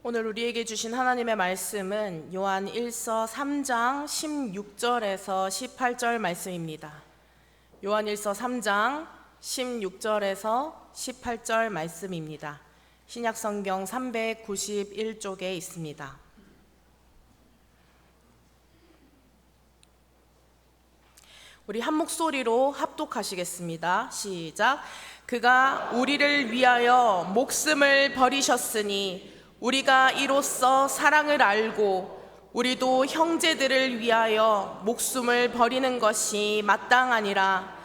오늘 우리에게 주신 하나님의 말씀은 요한 1서 3장 16절에서 18절 말씀입니다. 요한 1서 3장 16절에서 18절 말씀입니다. 신약성경 391쪽에 있습니다. 우리 한 목소리로 합독하시겠습니다. 시작. 그가 우리를 위하여 목숨을 버리셨으니 우리가 이로써 사랑을 알고 우리도 형제들을 위하여 목숨을 버리는 것이 마땅하니라.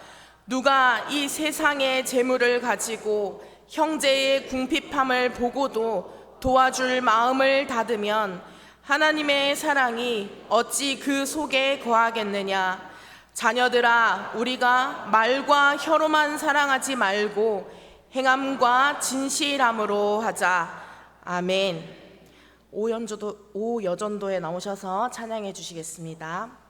누가 이 세상의 재물을 가지고 형제의 궁핍함을 보고도 도와줄 마음을 닫으면 하나님의 사랑이 어찌 그 속에 거하겠느냐. 자녀들아, 우리가 말과 혀로만 사랑하지 말고 행함과 진실함으로 하자. 아멘. 오여전도에 나오셔서 찬양해 주시겠습니다.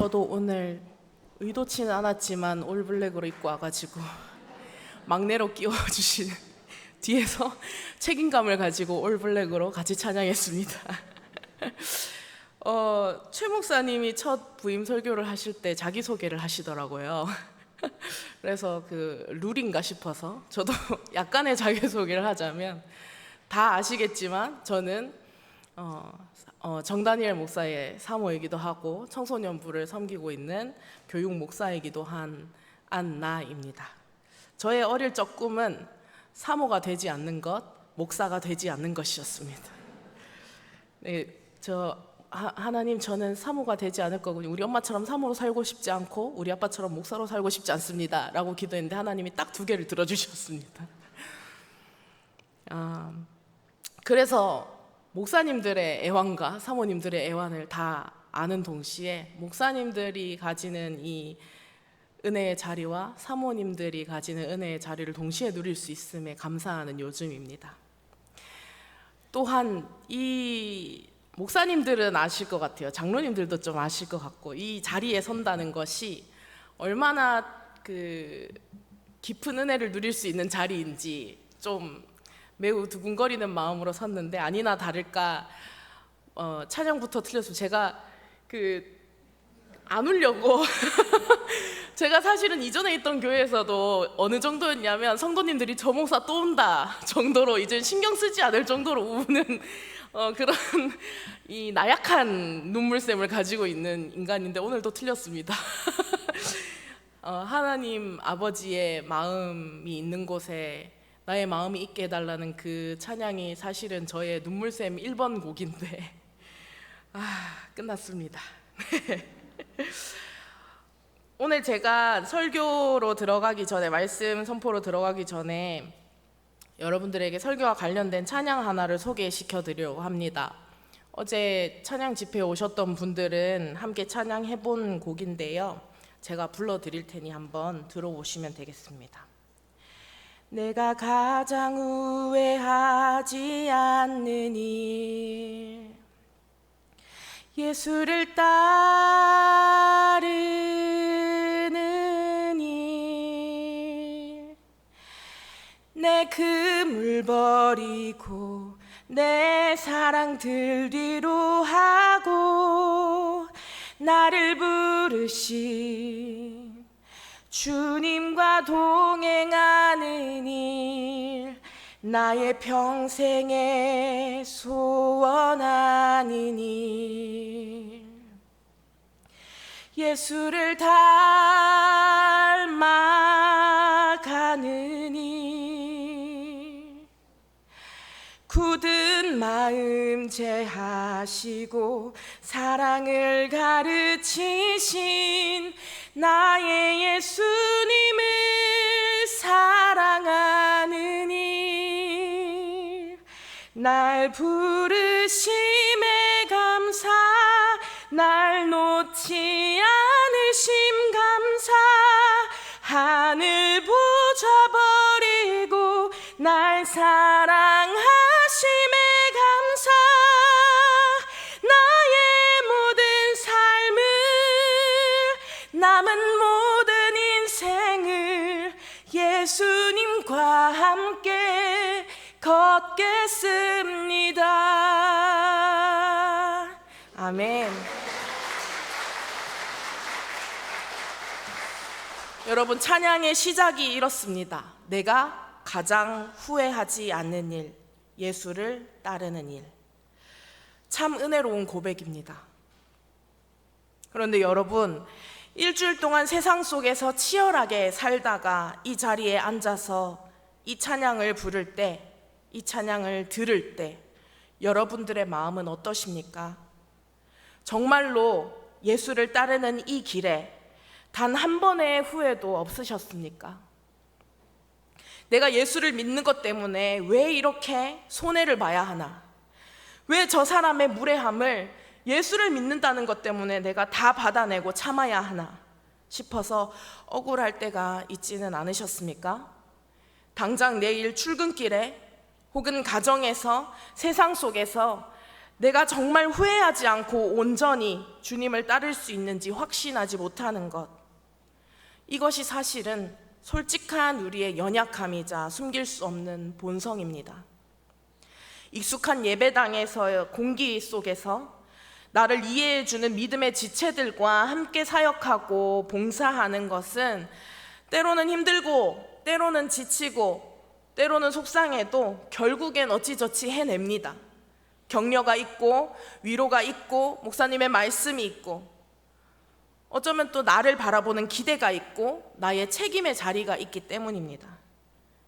저도 오늘 의도치는 않았지만 올블랙으로 입고 와가지고 막내로 끼워주신 뒤에서 책임감을 가지고 올블랙으로 같이 찬양했습니다. 최 목사님이 첫 부임 설교를 하실 때 자기소개를 하시더라고요. 그래서 그 룰인가 싶어서 저도 약간의 자기소개를 하자면, 다 아시겠지만 저는 정다니엘 목사의 사모이기도 하고 청소년부를 섬기고 있는 교육 목사이기도 한 안나입니다. 저의 어릴 적 꿈은 사모가 되지 않는 것, 목사가 되지 않는 것이었습니다. 네, 하나님, 저는 사모가 되지 않을 거군요. 우리 엄마처럼 사모로 살고 싶지 않고 우리 아빠처럼 목사로 살고 싶지 않습니다 라고 기도했는데 하나님이 딱 2개를 들어주셨습니다. 그래서 목사님들의 애환과 사모님들의 애환을 다 아는 동시에 목사님들이 가지는 이 은혜의 자리와 사모님들이 가지는 은혜의 자리를 동시에 누릴 수 있음에 감사하는 요즘입니다. 또한 이 목사님들은 아실 것 같아요. 장로님들도 좀 아실 것 같고, 이 자리에 선다는 것이 얼마나 그 깊은 은혜를 누릴 수 있는 자리인지 좀 매우 두근거리는 마음으로 섰는데, 아니나 다를까 찬양부터 틀렸어요. 제가 안 울려고 제가 사실은 이전에 있던 교회에서도 어느 정도였냐면 성도님들이 저 목사 또 온다 정도로 이제 신경 쓰지 않을 정도로 우는 그런 이 나약한 눈물샘을 가지고 있는 인간인데 오늘도 틀렸습니다. 하나님 아버지의 마음이 있는 곳에 나의 마음이 있게 해달라는 그 찬양이 사실은 저의 눈물샘 1번 곡인데 끝났습니다. 오늘 제가 설교로 들어가기 전에, 말씀 선포로 들어가기 전에 여러분들에게 설교와 관련된 찬양 하나를 소개시켜 드리려고 합니다. 어제 찬양 집회에 오셨던 분들은 함께 찬양해 본 곡인데요, 제가 불러드릴 테니 한번 들어보시면 되겠습니다. 내가 가장 후회하지 않는 일, 예수를 따르는 일, 내 금을 버리고 내 사랑들 뒤로 하고 나를 부르신 주님과 동행하는 일, 나의 평생에 소원하는 일, 예수를 닮아가는 일, 굳은 마음 제하시고 사랑을 가르치신 나의 예수님을 사랑하는 일, 날 부르심에 감사, 날 놓지 않으심 감사, 하늘 보좌 버리고 날 사랑하심에 감사, 나의 모든 삶을, 남은 모든 인생을 예수님과 함께 걷겠습니다. 아멘. 여러분, 찬양의 시작이 이렇습니다. 내가 가장 후회하지 않는 일, 예수를 따르는 일. 참 은혜로운 고백입니다. 그런데 여러분, 일주일 동안 세상 속에서 치열하게 살다가 이 자리에 앉아서 이 찬양을 부를 때, 이 찬양을 들을 때 여러분들의 마음은 어떠십니까? 정말로 예수를 따르는 이 길에 단 한 번의 후회도 없으셨습니까? 내가 예수를 믿는 것 때문에 왜 이렇게 손해를 봐야 하나? 왜 저 사람의 무례함을 예수를 믿는다는 것 때문에 내가 다 받아내고 참아야 하나 싶어서 억울할 때가 있지는 않으셨습니까? 당장 내일 출근길에 혹은 가정에서, 세상 속에서 내가 정말 후회하지 않고 온전히 주님을 따를 수 있는지 확신하지 못하는 것, 이것이 사실은 솔직한 우리의 연약함이자 숨길 수 없는 본성입니다. 익숙한 예배당에서 공기 속에서 나를 이해해주는 믿음의 지체들과 함께 사역하고 봉사하는 것은 때로는 힘들고 때로는 지치고 때로는 속상해도 결국엔 어찌저찌 해냅니다. 격려가 있고 위로가 있고 목사님의 말씀이 있고 어쩌면 또 나를 바라보는 기대가 있고 나의 책임의 자리가 있기 때문입니다.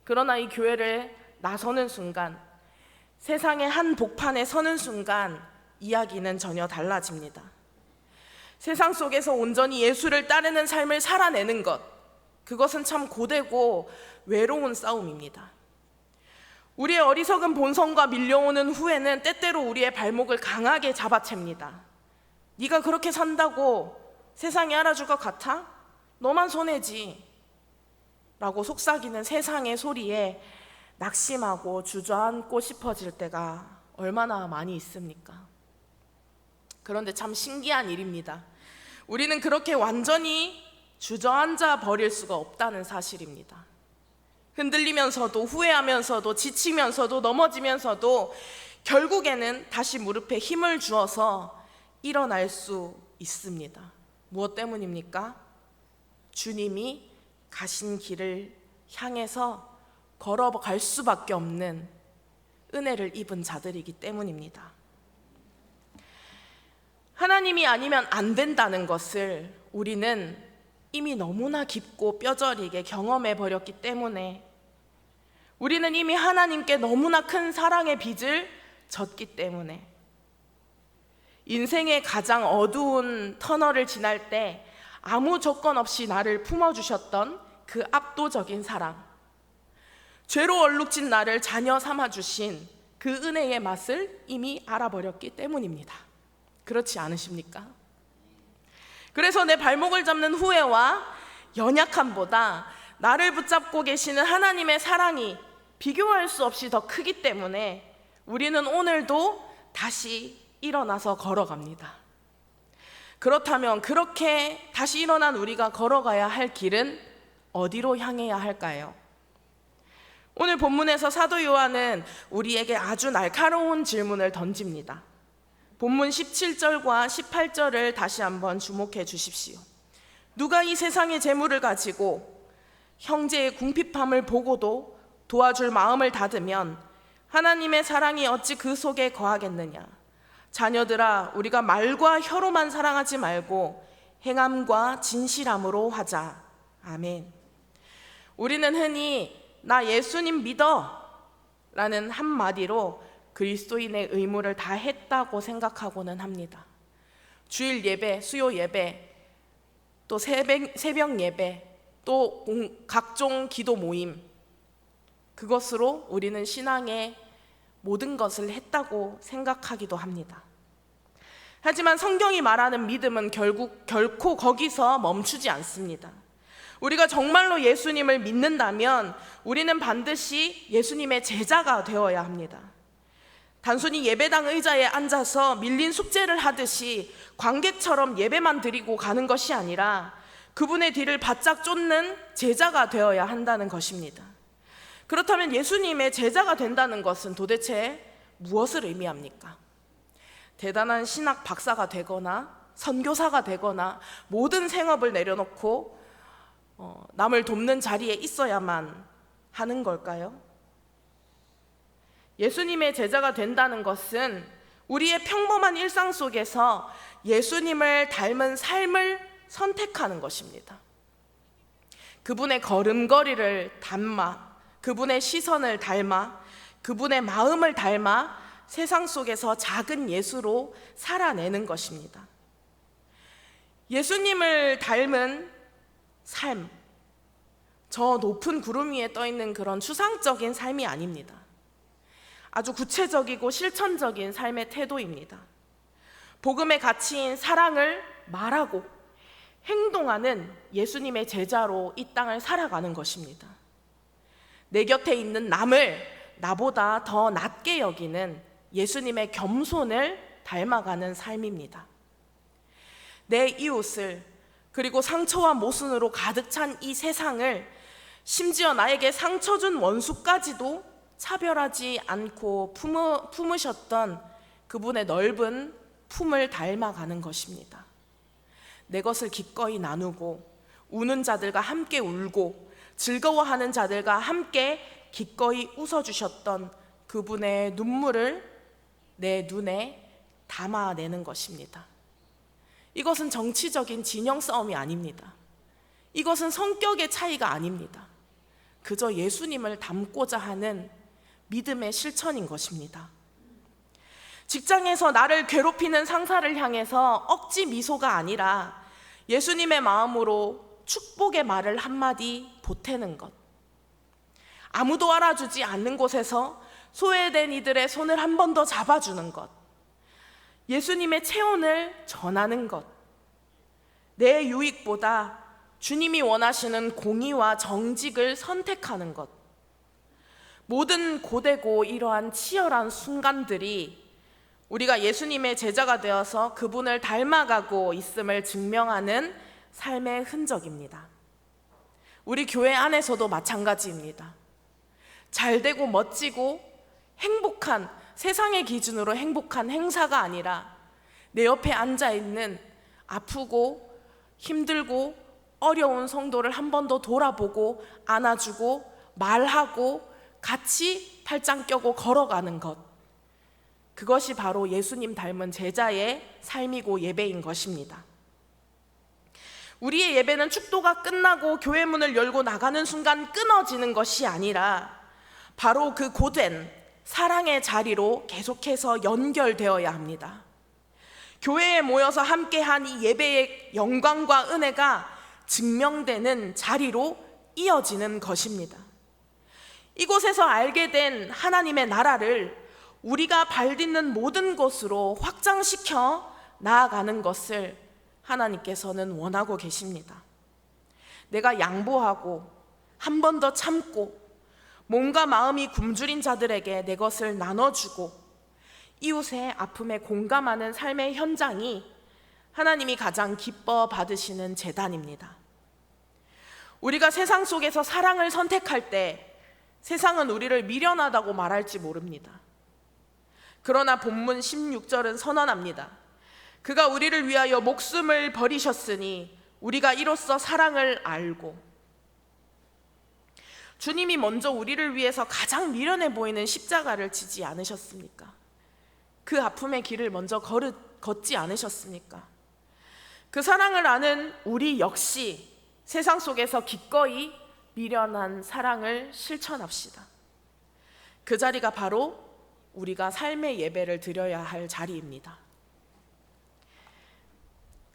그러나 이 교회를 나서는 순간, 세상의 한 복판에 서는 순간 이야기는 전혀 달라집니다. 세상 속에서 온전히 예수를 따르는 삶을 살아내는 것, 그것은 참 고되고 외로운 싸움입니다. 우리의 어리석은 본성과 밀려오는 후회는 때때로 우리의 발목을 강하게 잡아챕니다. 네가 그렇게 산다고 세상이 알아줄 것 같아? 너만 손해지 라고 속삭이는 세상의 소리에 낙심하고 주저앉고 싶어질 때가 얼마나 많이 있습니까? 그런데 참 신기한 일입니다. 우리는 그렇게 완전히 주저앉아 버릴 수가 없다는 사실입니다. 흔들리면서도 후회하면서도 지치면서도 넘어지면서도 결국에는 다시 무릎에 힘을 주어서 일어날 수 있습니다. 무엇 때문입니까? 주님이 가신 길을 향해서 걸어갈 수밖에 없는 은혜를 입은 자들이기 때문입니다. 하나님이 아니면 안 된다는 것을 우리는 이미 너무나 깊고 뼈저리게 경험해 버렸기 때문에, 우리는 이미 하나님께 너무나 큰 사랑의 빚을 졌기 때문에, 인생의 가장 어두운 터널을 지날 때 아무 조건 없이 나를 품어주셨던 그 압도적인 사랑, 죄로 얼룩진 나를 자녀 삼아주신 그 은혜의 맛을 이미 알아버렸기 때문입니다. 그렇지 않으십니까? 그래서 내 발목을 잡는 후회와 연약함보다 나를 붙잡고 계시는 하나님의 사랑이 비교할 수 없이 더 크기 때문에 우리는 오늘도 다시 일어나서 걸어갑니다. 그렇다면 그렇게 다시 일어난 우리가 걸어가야 할 길은 어디로 향해야 할까요? 오늘 본문에서 사도 요한은 우리에게 아주 날카로운 질문을 던집니다. 본문 17절과 18절을 다시 한번 주목해 주십시오. 누가 이 세상의 재물을 가지고 형제의 궁핍함을 보고도 도와줄 마음을 닫으면 하나님의 사랑이 어찌 그 속에 거하겠느냐. 자녀들아, 우리가 말과 혀로만 사랑하지 말고 행함과 진실함으로 하자. 아멘. 우리는 흔히 나 예수님 믿어 라는 한마디로 그리스도인의 의무를 다 했다고 생각하고는 합니다. 주일 예배, 수요 예배, 또 새벽 예배, 또 각종 기도 모임, 그것으로 우리는 신앙의 모든 것을 했다고 생각하기도 합니다. 하지만 성경이 말하는 믿음은 결코 거기서 멈추지 않습니다. 우리가 정말로 예수님을 믿는다면 우리는 반드시 예수님의 제자가 되어야 합니다. 단순히 예배당 의자에 앉아서 밀린 숙제를 하듯이 관객처럼 예배만 드리고 가는 것이 아니라 그분의 뒤를 바짝 쫓는 제자가 되어야 한다는 것입니다. 그렇다면 예수님의 제자가 된다는 것은 도대체 무엇을 의미합니까? 대단한 신학 박사가 되거나 선교사가 되거나 모든 생업을 내려놓고 남을 돕는 자리에 있어야만 하는 걸까요? 예수님의 제자가 된다는 것은 우리의 평범한 일상 속에서 예수님을 닮은 삶을 선택하는 것입니다. 그분의 걸음걸이를 닮아, 그분의 시선을 닮아, 그분의 마음을 닮아 세상 속에서 작은 예수로 살아내는 것입니다. 예수님을 닮은 삶, 저 높은 구름 위에 떠 있는 그런 추상적인 삶이 아닙니다. 아주 구체적이고 실천적인 삶의 태도입니다. 복음의 가치인 사랑을 말하고 행동하는 예수님의 제자로 이 땅을 살아가는 것입니다. 내 곁에 있는 남을 나보다 더 낮게 여기는 예수님의 겸손을 닮아가는 삶입니다. 내 이웃을, 그리고 상처와 모순으로 가득 찬 이 세상을, 심지어 나에게 상처 준 원수까지도 차별하지 않고 품으셨던 그분의 넓은 품을 닮아가는 것입니다. 내 것을 기꺼이 나누고 우는 자들과 함께 울고 즐거워하는 자들과 함께 기꺼이 웃어주셨던 그분의 눈물을 내 눈에 담아내는 것입니다. 이것은 정치적인 진영 싸움이 아닙니다. 이것은 성격의 차이가 아닙니다. 그저 예수님을 닮고자 하는 믿음의 실천인 것입니다. 직장에서 나를 괴롭히는 상사를 향해서 억지 미소가 아니라 예수님의 마음으로 축복의 말을 한마디 보태는 것, 아무도 알아주지 않는 곳에서 소외된 이들의 손을 한 번 더 잡아주는 것, 예수님의 체온을 전하는 것, 내 유익보다 주님이 원하시는 공의와 정직을 선택하는 것, 모든 고되고 이러한 치열한 순간들이 우리가 예수님의 제자가 되어서 그분을 닮아가고 있음을 증명하는 삶의 흔적입니다. 우리 교회 안에서도 마찬가지입니다. 잘되고 멋지고 행복한, 세상의 기준으로 행복한 행사가 아니라 내 옆에 앉아있는 아프고 힘들고 어려운 성도를 한 번 더 돌아보고 안아주고 말하고 같이 팔짱 껴고 걸어가는 것, 그것이 바로 예수님 닮은 제자의 삶이고 예배인 것입니다. 우리의 예배는 축도가 끝나고 교회 문을 열고 나가는 순간 끊어지는 것이 아니라 바로 그 고된 사랑의 자리로 계속해서 연결되어야 합니다. 교회에 모여서 함께한 이 예배의 영광과 은혜가 증명되는 자리로 이어지는 것입니다. 이곳에서 알게 된 하나님의 나라를 우리가 발딛는 모든 곳으로 확장시켜 나아가는 것을 하나님께서는 원하고 계십니다. 내가 양보하고 한 번 더 참고 몸과 마음이 굶주린 자들에게 내 것을 나눠주고 이웃의 아픔에 공감하는 삶의 현장이 하나님이 가장 기뻐 받으시는 제단입니다. 우리가 세상 속에서 사랑을 선택할 때 세상은 우리를 미련하다고 말할지 모릅니다. 그러나 본문 16절은 선언합니다. 그가 우리를 위하여 목숨을 버리셨으니 우리가 이로써 사랑을 알고, 주님이 먼저 우리를 위해서 가장 미련해 보이는 십자가를 지지 않으셨습니까? 그 아픔의 길을 먼저 걷지 않으셨습니까? 그 사랑을 아는 우리 역시 세상 속에서 기꺼이 미련한 사랑을 실천합시다. 그 자리가 바로 우리가 삶의 예배를 드려야 할 자리입니다.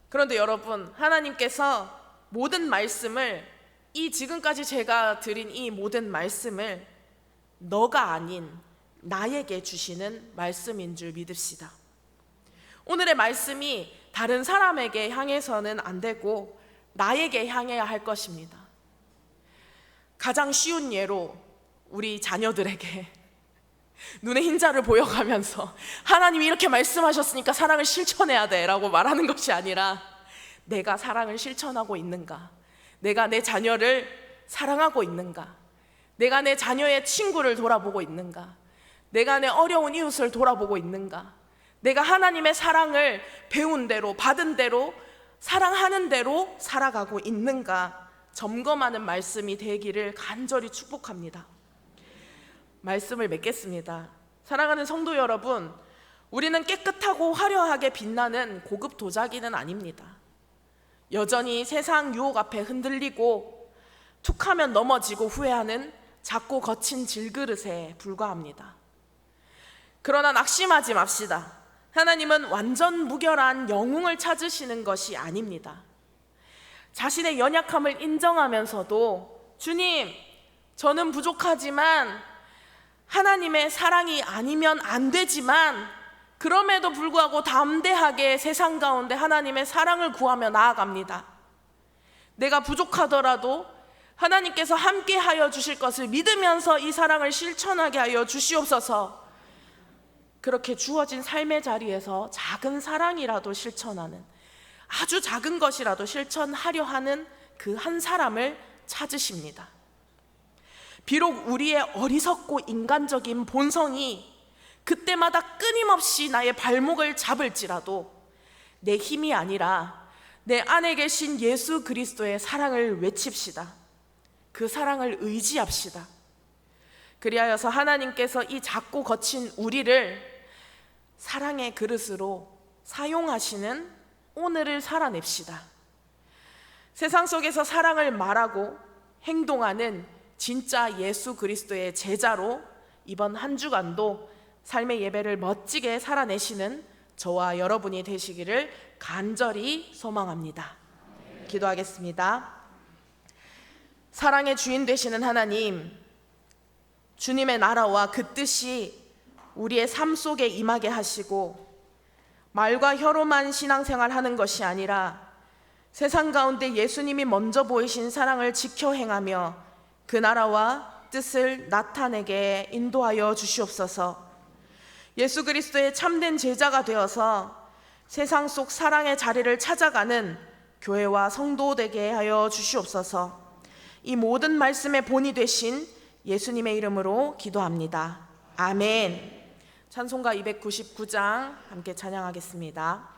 그런데 여러분, 하나님께서 모든 말씀을, 이 지금까지 제가 드린 이 모든 말씀을 너가 아닌 나에게 주시는 말씀인 줄 믿읍시다. 오늘의 말씀이 다른 사람에게 향해서는 안 되고 나에게 향해야 할 것입니다. 가장 쉬운 예로 우리 자녀들에게 눈에 흰자를 보여가면서 하나님이 이렇게 말씀하셨으니까 사랑을 실천해야 돼 라고 말하는 것이 아니라, 내가 사랑을 실천하고 있는가? 내가 내 자녀를 사랑하고 있는가? 내가 내 자녀의 친구를 돌아보고 있는가? 내가 내 어려운 이웃을 돌아보고 있는가? 내가 하나님의 사랑을 배운 대로, 받은 대로, 사랑하는 대로 살아가고 있는가? 점검하는 말씀이 되기를 간절히 축복합니다. 말씀을 맺겠습니다. 사랑하는 성도 여러분, 우리는 깨끗하고 화려하게 빛나는 고급 도자기는 아닙니다. 여전히 세상 유혹 앞에 흔들리고 툭하면 넘어지고 후회하는 작고 거친 질그릇에 불과합니다. 그러나 낙심하지 맙시다. 하나님은 완전 무결한 영웅을 찾으시는 것이 아닙니다. 자신의 연약함을 인정하면서도, 주님, 저는 부족하지만, 하나님의 사랑이 아니면 안 되지만, 그럼에도 불구하고 담대하게 세상 가운데 하나님의 사랑을 구하며 나아갑니다. 내가 부족하더라도 하나님께서 함께 하여 주실 것을 믿으면서 이 사랑을 실천하게 하여 주시옵소서. 그렇게 주어진 삶의 자리에서 작은 사랑이라도 실천하는, 아주 작은 것이라도 실천하려 하는 그 한 사람을 찾으십니다. 비록 우리의 어리석고 인간적인 본성이 그때마다 끊임없이 나의 발목을 잡을지라도 내 힘이 아니라 내 안에 계신 예수 그리스도의 사랑을 외칩시다. 그 사랑을 의지합시다. 그리하여서 하나님께서 이 작고 거친 우리를 사랑의 그릇으로 사용하시는 오늘을 살아냅시다. 세상 속에서 사랑을 말하고 행동하는 진짜 예수 그리스도의 제자로 이번 한 주간도 삶의 예배를 멋지게 살아내시는 저와 여러분이 되시기를 간절히 소망합니다. 기도하겠습니다. 사랑의 주인 되시는 하나님, 주님의 나라와 그 뜻이 우리의 삶 속에 임하게 하시고 말과 혀로만 신앙생활 하는 것이 아니라 세상 가운데 예수님이 먼저 보이신 사랑을 지켜 행하며 그 나라와 뜻을 나타내게 인도하여 주시옵소서. 예수 그리스도의 참된 제자가 되어서 세상 속 사랑의 자리를 찾아가는 교회와 성도 되게 하여 주시옵소서. 이 모든 말씀의 본이 되신 예수님의 이름으로 기도합니다. 아멘. 찬송가 299장 함께 찬양하겠습니다.